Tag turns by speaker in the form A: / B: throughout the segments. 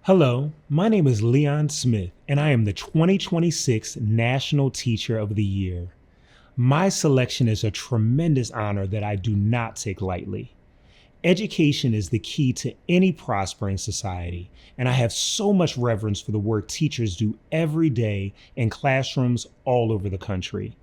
A: Hello, my name is Leon Smith, and I am the 2026 National Teacher of the Year. My selection is a tremendous honor that I do not take lightly. Education is the key to any prospering society, and I have so much reverence for the work teachers do every day in classrooms all over the country.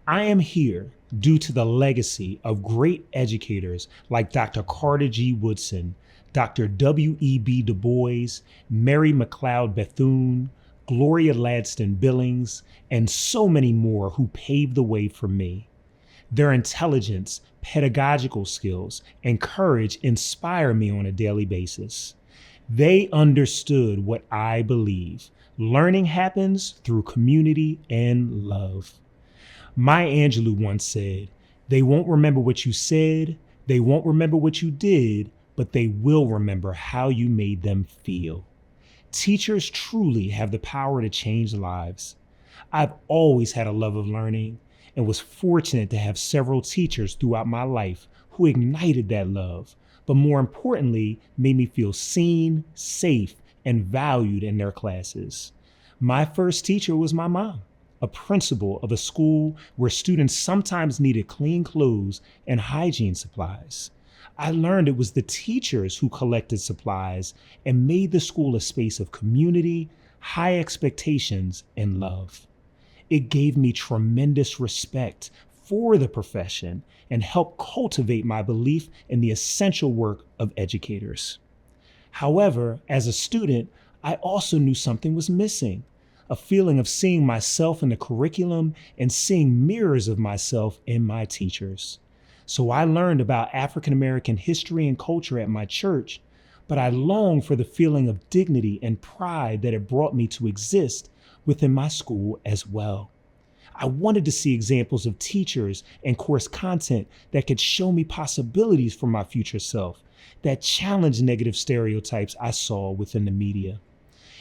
A: I am here due to the legacy of great educators like Dr. Carter G. Woodson, Dr. W.E.B. Du Bois, Mary McLeod Bethune, Gloria Ladstone Billings, and so many more who paved the way for me. Their intelligence, pedagogical skills, and courage inspire me on a daily basis. They understood what I believe. Learning happens through community and love. Maya Angelou once said, "They won't remember what you said, they won't remember what you did, but they will remember how you made them feel." Teachers truly have the power to change lives. I've always had a love of learning and was fortunate to have several teachers throughout my life who ignited that love, but more importantly, made me feel seen, safe, and valued in their classes. My first teacher was my mom, a principal of a school where students sometimes needed clean clothes and hygiene supplies. I learned it was the teachers who collected supplies and made the school a space of community, high expectations, and love. It gave me tremendous respect for the profession and helped cultivate my belief in the essential work of educators. However, as a student, I also knew something was missing, a feeling of seeing myself in the curriculum and seeing mirrors of myself in my teachers. So I learned about African American history and culture at my church, but I longed for the feeling of dignity and pride that it brought me to exist within my school as well. I wanted to see examples of teachers and course content that could show me possibilities for my future self, that challenged negative stereotypes I saw within the media.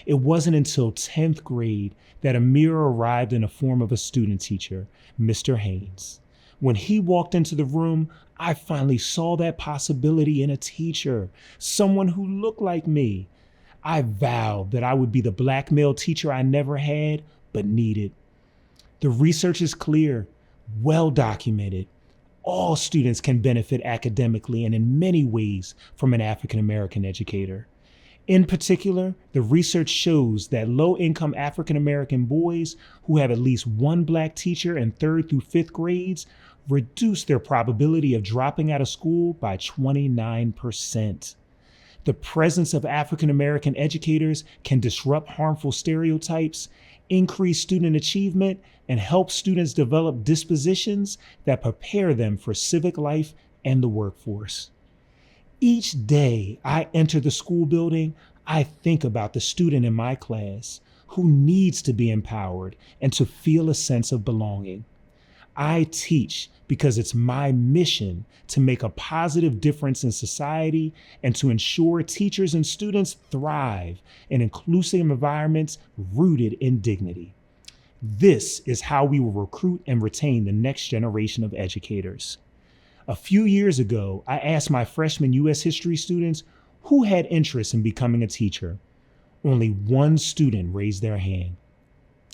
A: It wasn't until 10th grade that a mirror arrived in the form of a student teacher, Mr. Haynes. When he walked into the room, I finally saw that possibility in a teacher, someone who looked like me. I vowed that I would be the black male teacher I never had, but needed. The research is clear, well documented. All students can benefit academically and in many ways from an African American educator. In particular, the research shows that low-income African American boys who have at least one black teacher in 3rd through 5th grades reduce their probability of dropping out of school by 29%. The presence of African American educators can disrupt harmful stereotypes, increase student achievement, and help students develop dispositions that prepare them for civic life and the workforce. Each day I enter the school building, I think about the student in my class who needs to be empowered and to feel a sense of belonging. I teach because it's my mission to make a positive difference in society and to ensure teachers and students thrive in inclusive environments rooted in dignity. This is how we will recruit and retain the next generation of educators. A few years ago, I asked my freshman U.S. history students who had interest in becoming a teacher. Only one student raised their hand.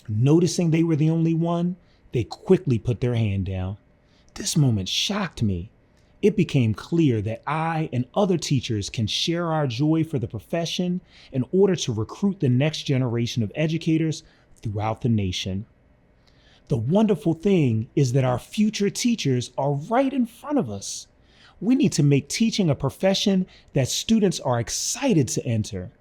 A: Noticing they were the only one, they quickly put their hand down. This moment shocked me. It became clear that I and other teachers can share our joy for the profession in order to recruit the next generation of educators throughout the nation. The wonderful thing is that our future teachers are right in front of us. We need to make teaching a profession that students are excited to enter.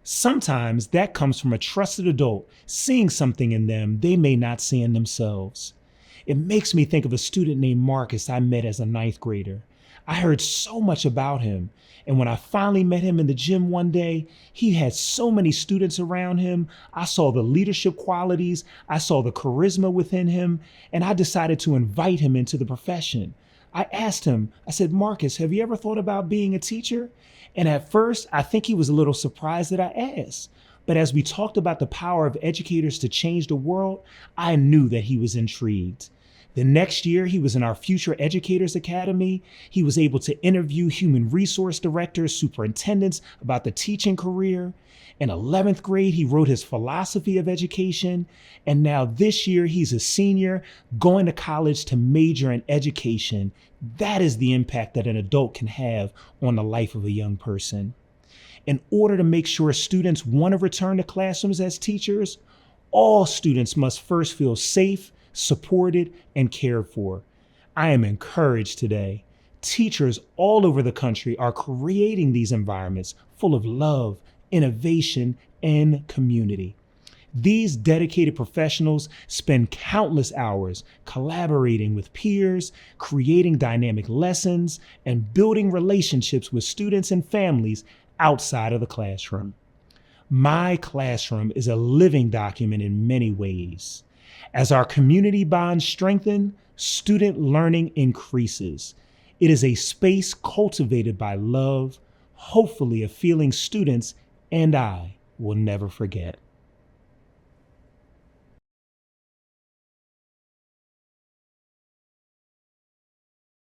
A: Sometimes that comes from a trusted adult seeing something in them they may not see in themselves. It makes me think of a student named Marcus I met as a 9th grader. I heard so much about him, and when I finally met him in the gym one day, he had so many students around him. I saw the leadership qualities, I saw the charisma within him, and I decided to invite him into the profession. I asked him, I said, "Marcus, have you ever thought about being a teacher?" And at first, I think he was a little surprised that I asked. But as we talked about the power of educators to change the world, I knew that he was intrigued. The next year, he was in our Future Educators Academy. He was able to interview human resource directors, superintendents about the teaching career. In 11th grade, he wrote his philosophy of education. And now this year, he's a senior going to college to major in education. That is the impact that an adult can have on the life of a young person. In order to make sure students want to return to classrooms as teachers, all students must first feel safe, supported, and cared for. I am encouraged today. Teachers all over the country are creating these environments full of love, innovation, and community. These dedicated professionals spend countless hours collaborating with peers, creating dynamic lessons, and building relationships with students and families outside of the classroom. My classroom is a living document in many ways. As our community bonds strengthen, student learning increases. It is a space cultivated by love, hopefully a feeling students and I will never forget.